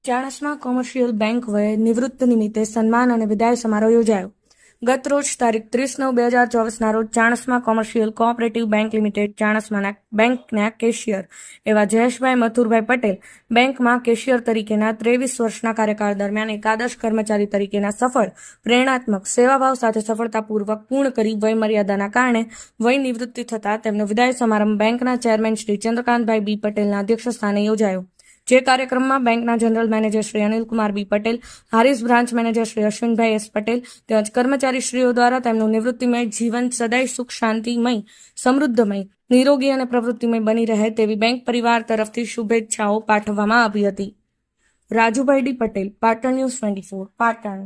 Chanasma commercial bank વયે નિવૃત્ત નિમિત્તે સન્માન અને વિદાય સમારોહ યોજાયો. ગત રોજ તારીખ 30/9/2024 રોજ Chanasma commercial cooperative bank limited ચાણસ્માના બેંકના કેશિયર એવા જયેશભાઈ મથુરભાઈ પટેલ બેંકમાં કેશિયર તરીકેના 23 વર્ષના કાર્યકાળ દરમિયાન એક આદર્શ કર્મચારી તરીકેના સફળ, પ્રેરણાત્મક, સેવાભાવ સાથે સફળતાપૂર્વક પૂર્ણ કરી વય મર્યાદાના કારણે વય નિવૃત્તિ થતાં તેમનો વિદાય સમારંભ બેંકના ચેરમેન શ્રી ચંદ્રકાંતભાઈ બી પટેલના અધ્યક્ષસ્થાને યોજાયો. જે કાર્યક્રમમાં બેંકના જનરલ મેનેજર શ્રી અનિલકુમાર બી પટેલ, હારીસ બ્રાન્ચ મેનેજર શ્રી અશ્વિનભાઈ એસ પટેલ તેમજ કર્મચારીશ્રીઓ દ્વારા તેમનું નિવૃત્તિમય જીવન સદાય સુખ શાંતિમય, સમૃદ્ધમય, નિરોગી અને પ્રવૃત્તિમય બની રહે તેવી બેંક પરિવાર તરફથી શુભેચ્છાઓ પાઠવવામાં આવી હતી. Rajubhai D Patel, Patan news 24, Patan.